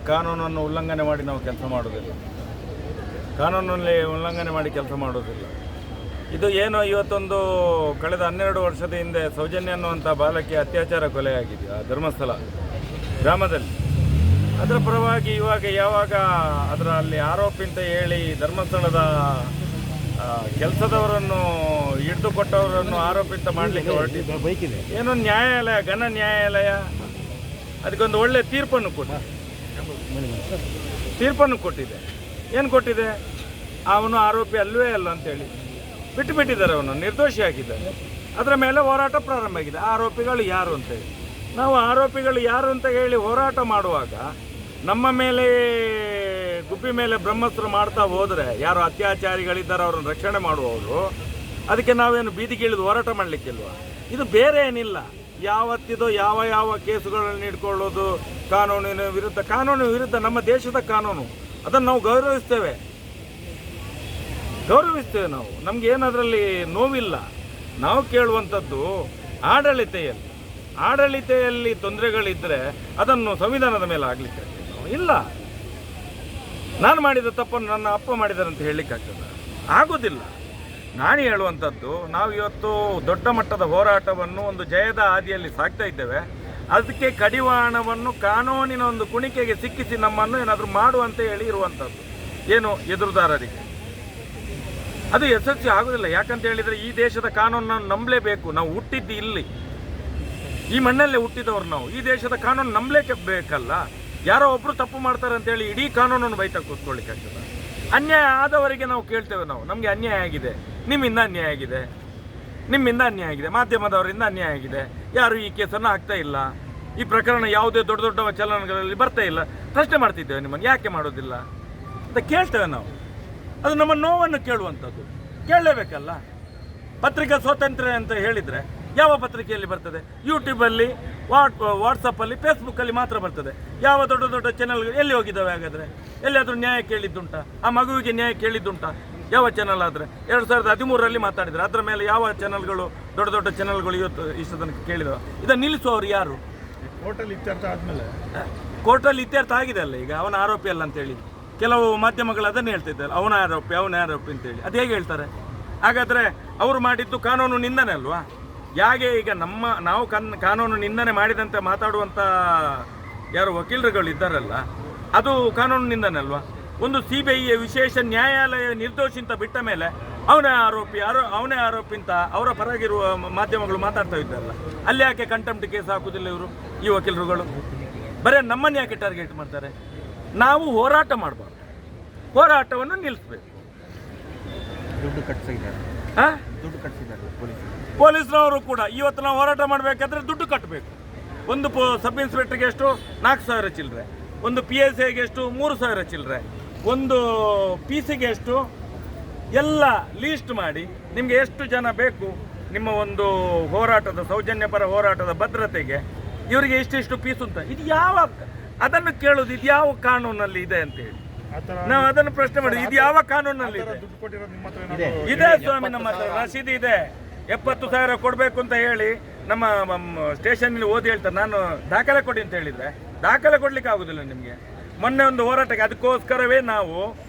ಕಾನೂನನ್ನು ಉಲ್ಲಂಘನೆ ಮಾಡಿ ನಾವು ಕೆಲಸ ಮಾಡೋದಿಲ್ಲ, ಕಾನೂನಲ್ಲಿ ಉಲ್ಲಂಘನೆ ಮಾಡಿ ಕೆಲಸ ಮಾಡೋದಿಲ್ಲ. ಇದು ಏನೋ ಇವತ್ತೊಂದು ಕಳೆದ 12 ವರ್ಷದ ಹಿಂದೆ ಸೌಜನ್ಯ ಅನ್ನುವಂಥ ಬಾಲಕಿ ಅತ್ಯಾಚಾರ ಕೊಲೆಯಾಗಿದೆ ಆ ಧರ್ಮಸ್ಥಳ ಗ್ರಾಮದಲ್ಲಿ. ಅದರ ಪರವಾಗಿ ಇವಾಗ ಯಾವಾಗ ಅದರಲ್ಲಿ ಆರೋಪಿ ಅಂತ ಹೇಳಿ ಧರ್ಮಸ್ಥಳದ ಕೆಲಸದವರನ್ನು ಹಿಡಿದು ಕೊಟ್ಟವರನ್ನು ಆರೋಪಿತ ಮಾಡಲಿಕ್ಕೆ ಹೊರಟಿದೆ. ಏನೋ ನ್ಯಾಯಾಲಯ, ಘನ ನ್ಯಾಯಾಲಯ ಅದಕ್ಕೊಂದು ಒಳ್ಳೆ ತೀರ್ಪನ್ನು ಕೊಟ್ಟಿದೆ. ಏನು ಕೊಟ್ಟಿದೆ? ಅವನು ಆರೋಪಿ ಅಲ್ಲವೇ ಅಲ್ಲ ಅಂತೇಳಿ ಬಿಟ್ಟಿದ್ದಾರೆ, ಅವನು ನಿರ್ದೋಷಿ ಆಗಿದ್ದಾನೆ. ಅದರ ಮೇಲೆ ಹೋರಾಟ ಪ್ರಾರಂಭ ಆಗಿದೆ. ಆರೋಪಿಗಳು ಯಾರು ಅಂತೇಳಿ ನಾವು ಆರೋಪಿಗಳು ಯಾರು ಅಂತ ಹೇಳಿ ಹೋರಾಟ ಮಾಡುವಾಗ ನಮ್ಮ ಮೇಲೆ ಗುಬ್ಬಿ ಮೇಲೆ ಬ್ರಹ್ಮಾಸ್ತ್ರ ಮಾಡ್ತಾ ಹೋದರೆ ಯಾರು ಅತ್ಯಾಚಾರಿಗಳಿದ್ದಾರೆ ಅವರನ್ನು ರಕ್ಷಣೆ ಮಾಡುವವರು, ಅದಕ್ಕೆ ನಾವೇನು ಬೀದಿಗಿಳಿದು ಹೋರಾಟ ಮಾಡಲಿಕ್ಕಿಲ್ವ? ಇದು ಬೇರೆ ಏನಿಲ್ಲ. ಯಾವತ್ತಿದೋ ಯಾವ ಕೇಸುಗಳನ್ನು ಇಟ್ಕೊಳ್ಳೋದು ಕಾನೂನಿನ ವಿರುದ್ಧ ನಮ್ಮ ದೇಶದ ಕಾನೂನು, ಅದನ್ನು ನಾವು ಗೌರವಿಸ್ತೇವೆ ನಾವು. ನಮಗೇನದರಲ್ಲಿ ನೋವಿಲ್ಲ. ನಾವು ಕೇಳುವಂಥದ್ದು ಆಡಳಿತೆಯಲ್ಲಿ ತೊಂದರೆಗಳಿದ್ದರೆ ಅದನ್ನು ಸಂವಿಧಾನದ ಮೇಲೆ ಆಗಲಿಕ್ಕೆ ಇಲ್ಲ. ನಾನು ಮಾಡಿದ ತಪ್ಪನ್ನು ನನ್ನ ಅಪ್ಪ ಮಾಡಿದ್ದಾರೆ ಅಂತ ಹೇಳಲಿಕ್ಕಾಗ್ತದೆ? ಆಗೋದಿಲ್ಲ. ನಾನು ಹೇಳುವಂಥದ್ದು, ನಾವು ಇವತ್ತು ದೊಡ್ಡ ಮಟ್ಟದ ಹೋರಾಟವನ್ನು ಒಂದು ಜಯದ ಹಾದಿಯಲ್ಲಿ ಸಾಗ್ತಾ ಇದ್ದೇವೆ. ಅದಕ್ಕೆ ಕಡಿವಾಣವನ್ನು ಕಾನೂನಿನ ಒಂದು ಕುಣಿಕೆಗೆ ಸಿಕ್ಕಿಸಿ ನಮ್ಮನ್ನು ಏನಾದರೂ ಮಾಡುವಂತ ಹೇಳಿ ಇರುವಂಥದ್ದು ಏನು ಎದುರುದಾರರಿಗೆ ಅದು ಯಶಸ್ವಿ ಆಗೋದಿಲ್ಲ. ಯಾಕಂತ ಹೇಳಿದರೆ ಈ ದೇಶದ ಕಾನೂನನ್ನು ನಂಬಲೇಬೇಕು. ನಾವು ಹುಟ್ಟಿದ್ದು ಇಲ್ಲಿ, ಈ ಮಣ್ಣಲ್ಲೇ ಹುಟ್ಟಿದವರು ನಾವು. ಈ ದೇಶದ ಕಾನೂನು ನಂಬಲೇಕೆ ಬೇಕಲ್ಲ. ಯಾರೋ ಒಬ್ಬರು ತಪ್ಪು ಮಾಡ್ತಾರೆ ಅಂತೇಳಿ ಇಡೀ ಕಾನೂನನ್ನು ಬೈತಾ ಕೂತ್ಕೊಳ್ಳಿಕ್ಕೆ ಆಗ್ತದೆ? ಅನ್ಯಾಯ ಆದವರಿಗೆ ನಾವು ಕೇಳ್ತೇವೆ, ನಮಗೆ ಅನ್ಯಾಯ ಆಗಿದೆ, ನಿಮ್ಮಿಂದ ಅನ್ಯಾಯ ಆಗಿದೆ, ಮಾಧ್ಯಮದವರಿಂದ ಅನ್ಯಾಯ ಆಗಿದೆ, ಯಾರು ಈ ಕೇಸನ್ನು ಆಗ್ತಾ ಇಲ್ಲ, ಈ ಪ್ರಕರಣ ಯಾವುದೇ ದೊಡ್ಡ ಚಲನಗಳಲ್ಲಿ ಬರ್ತಾ ಇಲ್ಲ, ಪ್ರಶ್ನೆ ಮಾಡ್ತಿದ್ದೇವೆ ನಿಮ್ಮನ್ನು, ಯಾಕೆ ಮಾಡೋದಿಲ್ಲ ಅಂತ ಕೇಳ್ತೇವೆ ನಾವು. ಅದು ನಮ್ಮ ನೋವನ್ನು ಕೇಳುವಂಥದ್ದು, ಕೇಳಲೇಬೇಕಲ್ಲ. ಪತ್ರಿಕಾ ಸ್ವಾತಂತ್ರ್ಯ ಅಂತ ಹೇಳಿದರೆ ಯಾವ ಪತ್ರಿಕೆಯಲ್ಲಿ ಬರ್ತದೆ? ಯೂಟ್ಯೂಬಲ್ಲಿ, ವಾಟ್ಸಪ್ಪಲ್ಲಿ, ಫೇಸ್ಬುಕ್ಕಲ್ಲಿ ಮಾತ್ರ ಬರ್ತದೆ. ಯಾವ ದೊಡ್ಡ ಚಾನಲ್ಗಳು ಎಲ್ಲಿ ಹೋಗಿದ್ದಾವೆ? ಹಾಗಾದರೆ ಎಲ್ಲಿಯಾದರೂ ನ್ಯಾಯ ಕೇಳಿದ್ದುಂಟಾ? ಆ ಮಗುವಿಗೆ ನ್ಯಾಯ ಕೇಳಿದ್ದುಂಟಾ? ಯಾವ ಚಾನಲ್ ಆದರೆ 2013ರಲ್ಲಿ ಮಾತಾಡಿದರೆ ಅದರ ಮೇಲೆ ಯಾವ ಚಾನಲ್ಗಳು, ದೊಡ್ಡ ಚಾನಲ್ಗಳು ಇವತ್ತು ಇಷ್ಟು ತನಕ ಕೇಳಿದವ? ಇದನ್ನು ನಿಲ್ಲಿಸುವವರು ಯಾರು? ಕೋರ್ಟಲ್ಲಿ ಇತ್ಯರ್ಥ ಆಗಿದೆ ಅಲ್ಲ ಈಗ, ಅವನ ಆರೋಪಿ ಅಲ್ಲ ಅಂತೇಳಿ ಕೆಲವು ಮಾಧ್ಯಮಗಳು ಅದನ್ನು ಹೇಳ್ತಿದ್ದಾರೆ, ಅವನ ಆರೋಪಿ ಅಂತೇಳಿ. ಅದು ಹೇಗೆ ಹೇಳ್ತಾರೆ? ಹಾಗಾದರೆ ಅವರು ಮಾಡಿದ್ದು ಕಾನೂನು ನಿಂದನೆ ಅಲ್ವಾ? ಹೇಗೆ ಈಗ ನಾವು ಕಾನೂನು ನಿಂದನೆ ಮಾಡಿದಂತೆ ಮಾತಾಡುವಂಥ ಯಾರು ವಕೀಲರುಗಳು ಇದ್ದಾರಲ್ಲ, ಅದು ಕಾನೂನು ನಿಂದನೆ ಅಲ್ವಾ? ಒಂದು CBI ವಿಶೇಷ ನ್ಯಾಯಾಲಯ ನಿರ್ದೋಷಿ ಅಂತ ಬಿಟ್ಟ ಮೇಲೆ ಅವನೇ ಆರೋಪಿ ಅಂತ ಅವರ ಪರಗಿರುವ ಮಾಧ್ಯಮಗಳು ಮಾತಾಡ್ತಾ ಇದ್ದಾರಲ್ಲ, ಅಲ್ಲಿ ಯಾಕೆ ಕಂಟೆಂಪ್ಟ್ ಕೇಸ್ ಹಾಕುವುದಿಲ್ಲ ಇವರು, ಈ ವಕೀಲರುಗಳು? ಬರೀ ನಮ್ಮನ್ನು ಯಾಕೆ ಟಾರ್ಗೆಟ್ ಮಾಡ್ತಾರೆ? ನಾವು ಹೋರಾಟ ಮಾಡಬಾರ್ದು, ಹೋರಾಟವನ್ನು ನಿಲ್ಲಿಸಬೇಕು. ದುಡ್ಡು ಕಟ್ಟಿಸಿದ್ದಾರೆ ಪೊಲೀಸ್ನವರು ಕೂಡ ಇವತ್ತು ನಾವು ಹೋರಾಟ ಮಾಡಬೇಕಾದ್ರೆ ದುಡ್ಡು ಕಟ್ಟಬೇಕು. ಒಂದು ಸಬ್ ಇನ್ಸ್ಪೆಕ್ಟರ್ಗೆ ಎಷ್ಟು? 4,000 ಚಿಲ್ಲರೆ, ಒಂದು PSIಗೆ ಎಷ್ಟು? 3,000 ಚಿಲ್ಲರೆ, ಒಂದು PC-ಗೆ ಎಷ್ಟು? ಎಲ್ಲ ಲೀಸ್ಟ್ ಮಾಡಿ ನಿಮಗೆ ಎಷ್ಟು ಜನ ಬೇಕು ನಿಮ್ಮ ಒಂದು ಹೋರಾಟದ, ಸೌಜನ್ಯ ಪರ ಹೋರಾಟದ ಭದ್ರತೆಗೆ, ಇವರಿಗೆ ಇಷ್ಟಿಷ್ಟು ಪೀಸ್ ಅಂತ. ಇದು ಅದನ್ನು ಕೇಳೋದು, ಇದು ಯಾವ ಕಾನೂನಲ್ಲಿ ಇದೆ ಅಂತೇಳಿ ನಾವು ಅದನ್ನು ಪ್ರಶ್ನೆ ಮಾಡಿದ್ವಿ. ಇದು ಯಾವ ಕಾನೂನಲ್ಲಿ ಇದೆ? ಸ್ವಾಮಿ, ನಮ್ಮ ಹತ್ರ ರಸೀದಿ ಇದೆ. 70,000 ಕೊಡಬೇಕು ಅಂತ ಹೇಳಿ ನಮ್ಮ ಸ್ಟೇಷನ್ನಲ್ಲಿ ಓದಿ ಹೇಳ್ತಾರೆ. ನಾನು ದಾಖಲೆ ಕೊಡಿ ಅಂತ ಹೇಳಿದರೆ ದಾಖಲೆ ಕೊಡ್ಲಿಕ್ಕೆ ಆಗೋದಿಲ್ಲ ನಿಮಗೆ. ಮೊನ್ನೆ ಒಂದು ಹೋರಾಟಕ್ಕೆ ಅದಕ್ಕೋಸ್ಕರವೇ ನಾವು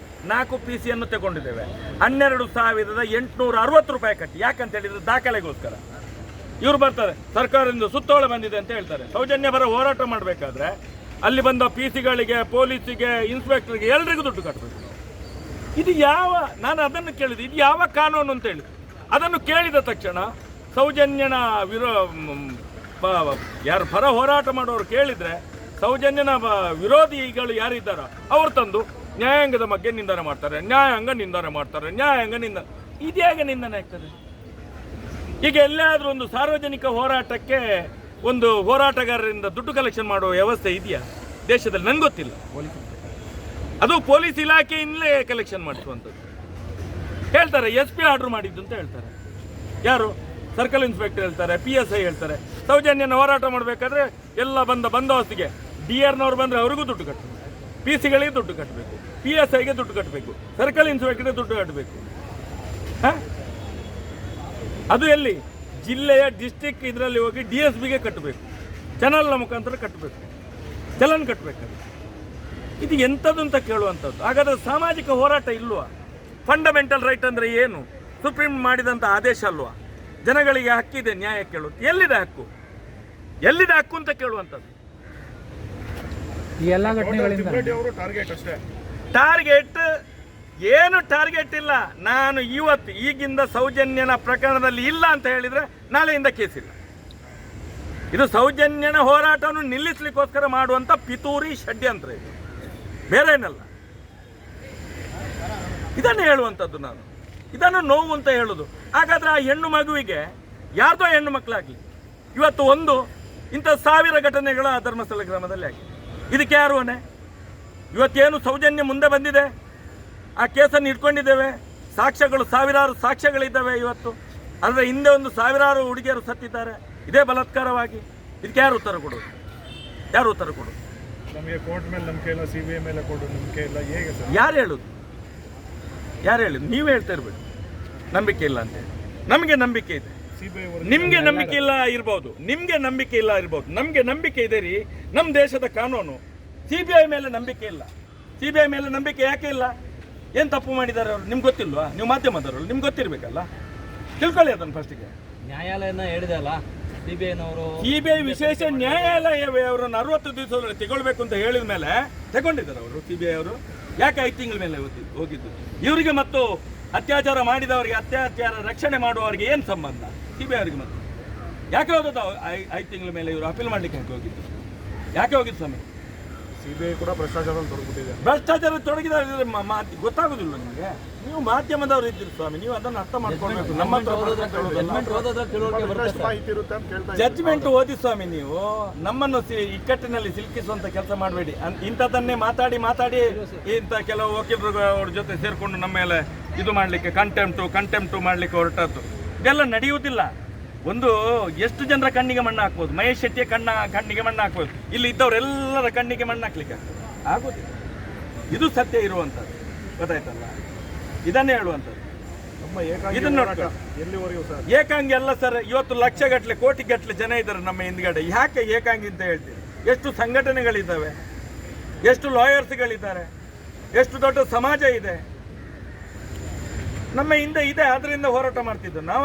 4 PC-ಯನ್ನು ತಗೊಂಡಿದ್ದೇವೆ. 12,860 ರೂಪಾಯಿ ಕಟ್ಟಿ. ಯಾಕಂತ ಹೇಳಿದ್ರೆ ದಾಖಲೆಗೋಸ್ಕರ. ಇವರು ಬರ್ತಾರೆ, ಸರ್ಕಾರದಿಂದ ಸುತ್ತೋಲೆ ಬಂದಿದೆ ಅಂತ ಹೇಳ್ತಾರೆ. ಸೌಜನ್ಯ ಪರ ಹೋರಾಟ ಮಾಡಬೇಕಾದ್ರೆ ಅಲ್ಲಿ ಬಂದ PC-ಗಳಿಗೆ, ಪೊಲೀಸಿಗೆ, ಇನ್ಸ್ಪೆಕ್ಟರ್ಗೆ ಎಲ್ರಿಗೂ ದುಡ್ಡು ಕಟ್ಟಬೇಕು. ಇದು ನಾನು ಅದನ್ನು ಕೇಳಿದೆ, ಇದು ಯಾವ ಕಾನೂನು ಅಂತ ಹೇಳಿ. ಅದನ್ನು ಕೇಳಿದ ತಕ್ಷಣ ಸೌಜನ್ಯನ ಯಾರು ಪರ ಹೋರಾಟ ಮಾಡೋರು ಕೇಳಿದರೆ, ಸೌಜನ್ಯನ ವಿರೋಧಿಗಳು ಯಾರಿದ್ದಾರೋ ಅವ್ರು ತಂದು ನ್ಯಾಯಾಂಗದ ಬಗ್ಗೆ ನಿಂದನೆ ಮಾಡ್ತಾರೆ, ನ್ಯಾಯಾಂಗ ಇದು ಹೇಗೆ ನಿಂದನೆ ಆಗ್ತದೆ? ಈಗ ಎಲ್ಲಾದರೂ ಒಂದು ಸಾರ್ವಜನಿಕ ಹೋರಾಟಕ್ಕೆ ಒಂದು ಹೋರಾಟಗಾರರಿಂದ ದುಡ್ಡು ಕಲೆಕ್ಷನ್ ಮಾಡುವ ವ್ಯವಸ್ಥೆ ಇದೆಯಾ ದೇಶದಲ್ಲಿ? ನನಗೆ ಗೊತ್ತಿಲ್ಲ. ಅದು ಪೊಲೀಸ್ ಇಲಾಖೆಯಿಂದಲೇ ಕಲೆಕ್ಷನ್ ಮಾಡಿಸುವಂಥದ್ದು. ಹೇಳ್ತಾರೆ SP ಆರ್ಡರ್ ಮಾಡಿದ್ದು ಅಂತ ಹೇಳ್ತಾರೆ. ಯಾರು? ಸರ್ಕಲ್ ಇನ್ಸ್ಪೆಕ್ಟರ್ ಹೇಳ್ತಾರೆ, PSI ಹೇಳ್ತಾರೆ. ಸೌಜನ್ಯನ ಹೋರಾಟ ಮಾಡಬೇಕಾದ್ರೆ ಎಲ್ಲ ಬಂದೋಬಸ್ತಿಗೆ DRನವ್ರು ಬಂದರೆ ಅವ್ರಿಗೂ ದುಡ್ಡು ಕಟ್ಟಬೇಕು, PC-ಗಳಿಗೆ ದುಡ್ಡು ಕಟ್ಟಬೇಕು, PSIಗೆ ದುಡ್ಡು ಕಟ್ಟಬೇಕು, ಸರ್ಕಲ್ ಇನ್ಸ್ಪೆಕ್ಟರ್ಗೆ ದುಡ್ಡು ಕಟ್ಟಬೇಕು. ಅದು ಎಲ್ಲಿ? ಜಿಲ್ಲೆಯ ಡಿಸ್ಟಿಕ್ ಇದರಲ್ಲಿ ಹೋಗಿ DSPಗೆ ಕಟ್ಟಬೇಕು, ಚಾನಲ್ನ ಮುಖಾಂತರ ಕಟ್ಟಬೇಕು, ಚಲನ್ ಕಟ್ಟಬೇಕು. ಇದು ಎಂಥದ್ದು ಅಂತ ಕೇಳುವಂಥದ್ದು. ಹಾಗಾದ್ರೆ ಸಾಮಾಜಿಕ ಹೋರಾಟ ಇಲ್ವಾ? ಫಂಡಮೆಂಟಲ್ ರೈಟ್ ಅಂದರೆ ಏನು? ಸುಪ್ರೀಂ ಮಾಡಿದಂಥ ಆದೇಶ ಅಲ್ವಾ? ಜನಗಳಿಗೆ ಹಕ್ಕಿದೆ ನ್ಯಾಯ ಕೇಳೋದು. ಎಲ್ಲಿದೆ ಹಕ್ಕು? ಎಲ್ಲಿದೆ ಹಕ್ಕು ಅಂತ ಕೇಳುವಂಥದ್ದು. ಈ ಎಲ್ಲ ಘಟನೆಗಳಿಂದ ಟಾರ್ಗೆಟ್ ಅಷ್ಟೇ. ಟಾರ್ಗೆಟ್ ಏನು ಟಾರ್ಗೆಟ್ ಇಲ್ಲ. ನಾನು ಇವತ್ತು ಈಗಿಂದ ಸೌಜನ್ಯನ ಪ್ರಕರಣದಲ್ಲಿ ಇಲ್ಲ ಅಂತ ಹೇಳಿದರೆ ನಾಳೆಯಿಂದ ಕೇಸಿಲ್ಲ. ಇದು ಸೌಜನ್ಯನ ಹೋರಾಟವನ್ನು ನಿಲ್ಲಿಸಲಿಕ್ಕೋಸ್ಕರ ಮಾಡುವಂಥ ಪಿತೂರಿ ಷಡ್ಯಂತ್ರ, ಇದು ಬೇರೆ ಏನಲ್ಲ. ಇದನ್ನು ಹೇಳುವಂಥದ್ದು ನಾನು, ಇದನ್ನು ನೋವು ಅಂತ ಹೇಳೋದು. ಹಾಗಾದ್ರೆ ಆ ಹೆಣ್ಣು ಮಗುವಿಗೆ ಯಾರ್ದೋ ಹೆಣ್ಣು ಮಕ್ಕಳಾಗಲಿ, ಇವತ್ತು ಒಂದು ಇಂಥ 1000 ಘಟನೆಗಳ ಧರ್ಮಸ್ಥಳ ಗ್ರಾಮದಲ್ಲಿ ಆಗಿದೆ. ಇದಕ್ಕೆ ಯಾರು ಹೊಣೆ? ಇವತ್ತೇನು ಸೌಜನ್ಯ ಮುಂದೆ ಬಂದಿದೆ, ಆ ಕೇಸನ್ನು ಇಟ್ಕೊಂಡಿದ್ದೇವೆ, ಸಾಕ್ಷ್ಯಗಳು ಸಾವಿರಾರು ಸಾಕ್ಷ್ಯಗಳಿದ್ದಾವೆ ಇವತ್ತು. ಆದರೆ ಹಿಂದೆ ಒಂದು ಸಾವಿರಾರು ಹುಡುಗಿಯರು ಸತ್ತಿದ್ದಾರೆ ಇದೇ ಬಲಾತ್ಕಾರವಾಗಿ. ಇದಕ್ಕೆ ಯಾರು ಉತ್ತರ ಕೊಡೋದು? ಯಾರು ಉತ್ತರ ಕೊಡೋದು? ನಮಗೆ ಕೋರ್ಟ್ ಮೇಲೆ ನಂಬಿಕೆ ಇಲ್ಲ, CBI ಮೇಲೆ ಕೊಡು ನಂಬಿಕೆ ಇಲ್ಲ, ಹೇಗೆ ಸರ್? ಯಾರು ಹೇಳೋದು? ಯಾರು ಹೇಳಿದ್ರು? ನೀವು ಹೇಳ್ತಾ ಇರ್ಬೇಕು ನಂಬಿಕೆ ಇಲ್ಲ ಅಂತ. ನಮಗೆ ನಂಬಿಕೆ ಇದೆ, CBI ನಿಮಗೆ ನಂಬಿಕೆ ಇಲ್ಲ ಇರ್ಬೋದು, ನಿಮಗೆ ನಂಬಿಕೆ ಇಲ್ಲ ಇರ್ಬೋದು, ನಮಗೆ ನಂಬಿಕೆ ಇದೆ ರೀ. ನಮ್ಮ ದೇಶದ ಕಾನೂನು. CBI ಮೇಲೆ ನಂಬಿಕೆ ಇಲ್ಲ. CBI ಮೇಲೆ ನಂಬಿಕೆ ಯಾಕೆ ಇಲ್ಲ? ಏನು ತಪ್ಪು ಮಾಡಿದ್ದಾರೆ ಅವರು? ನಿಮ್ಗೆ ಗೊತ್ತಿಲ್ವಾ? ನೀವು ಮಾಧ್ಯಮದವರು, ನಿಮ್ಗೆ ಗೊತ್ತಿರಬೇಕಲ್ಲ, ತಿಳ್ಕೊಳ್ಳಿ ಅದನ್ನು ಫಸ್ಟಿಗೆ. ನ್ಯಾಯಾಲಯನ ಹೇಳಿದೆ ಅಲ್ಲ CBI ವಿಶೇಷ ನ್ಯಾಯಾಲಯ ಅವರನ್ನು 60 ದಿವಸದಲ್ಲಿ ತಗೊಳ್ಬೇಕು ಅಂತ ಹೇಳಿದ ಮೇಲೆ ತಗೊಂಡಿದ್ದಾರೆ ಅವರು. CBI ಅವರು ಯಾಕೆ 5 ತಿಂಗಳ ಮೇಲೆ ಹೋಗಿದ್ದು? ಇವರಿಗೆ ಮತ್ತು ಅತ್ಯಾಚಾರ ಮಾಡಿದವರಿಗೆ, ಅತ್ಯಾಚಾರ ರಕ್ಷಣೆ ಮಾಡುವವರಿಗೆ ಏನು ಸಂಬಂಧ? CBI ಅವರಿಗೆ ಮತ್ತು ಯಾಕೆ ಹೋಗೋದು? 5 ತಿಂಗಳ ಮೇಲೆ ಇವರು ಅಪೀಲ್ ಮಾಡಲಿಕ್ಕೆ ಹೋಗಿದ್ದು ಯಾಕೆ ಹೋಗಿದ್ದು ಸ್ವಾಮಿ? CBI ಕೂಡ ಭ್ರಷ್ಟಾಚಾರದಲ್ಲಿ ತೊಡಗಿಬಿಟ್ಟಿದೆ. ಭ್ರಷ್ಟಾಚಾರ ತೊಡಗಿದ್ದಾರೆ ಗೊತ್ತಾಗೋದಿಲ್ಲ ನಿಮಗೆ? ನೀವು ಮಾಧ್ಯಮದವರು ಇದ್ದೀರಿ ಸ್ವಾಮಿ, ನೀವು ಅದನ್ನು ಅರ್ಥ ಮಾಡ್ಕೊಳ್ಬೇಕು. ನಮ್ಮ ಜಡ್ಜ್ಮೆಂಟ್ ಓದಿ ಸ್ವಾಮಿ. ನೀವು ನಮ್ಮನ್ನು ಇಕ್ಕಟ್ಟಿನಲ್ಲಿ ಸಿಲುಕಿಸುವಂತ ಕೆಲಸ ಮಾಡಬೇಡಿ. ಇಂಥದ್ದನ್ನೇ ಮಾತಾಡಿ ಇಂಥ ಕೆಲವು ವಕೀಲರು ಅವ್ರ ಜೊತೆ ಸೇರಿಕೊಂಡು ನಮ್ಮ ಮೇಲೆ ಇದು ಮಾಡಲಿಕ್ಕೆ ಕಂಟೆಂಪ್ಟು ಮಾಡಲಿಕ್ಕೆ ಹೊರಟದ್ದು ಇದೆಲ್ಲ ನಡೆಯುವುದಿಲ್ಲ. ಒಂದು ಎಷ್ಟು ಜನರ ಕಣ್ಣಿಗೆ ಮಣ್ಣು ಹಾಕ್ಬೋದು? ಮಹೇಶ್ ಶೆಟ್ಟಿಯ ಕಣ್ಣಿಗೆ ಮಣ್ಣು ಹಾಕ್ಬೋದು, ಇಲ್ಲಿ ಇದ್ದವರೆಲ್ಲರ ಕಣ್ಣಿಗೆ ಮಣ್ಣು ಹಾಕ್ಲಿಕ್ಕೆ ಆಗೋದಿಲ್ಲ. ಇದು ಸತ್ಯ ಇರುವಂಥದ್ದು, ಗೊತ್ತಾಯ್ತಲ್ಲ? ಇದನ್ನೇ ಹೇಳುವಂಥದ್ದು. ಇದನ್ನ ಎಲ್ಲಿವರೆಗೂ ಸರ್ ಏಕಾಂಗಿ ಅಲ್ಲ ಸರ್. ಇವತ್ತು ಲಕ್ಷಗಟ್ಟಲೆ ಕೋಟಿಗಟ್ಟಲೆ ಜನ ಇದ್ದಾರೆ ನಮ್ಮ ಹಿಂದ್ಗಡೆ. ಯಾಕೆ ಏಕಾಂಗಿ ಅಂತ ಹೇಳ್ತೀವಿ? ಎಷ್ಟು ಸಂಘಟನೆಗಳಿದ್ದಾವೆ, ಎಷ್ಟು ಲಾಯರ್ಸ್ಗಳಿದ್ದಾರೆ, ಎಷ್ಟು ದೊಡ್ಡ ಸಮಾಜ ಇದೆ ನಮ್ಮ ಹಿಂದೆ ಇದೆ. ಅದರಿಂದ ಹೋರಾಟ ಮಾಡ್ತಿದ್ದು ನಾವು.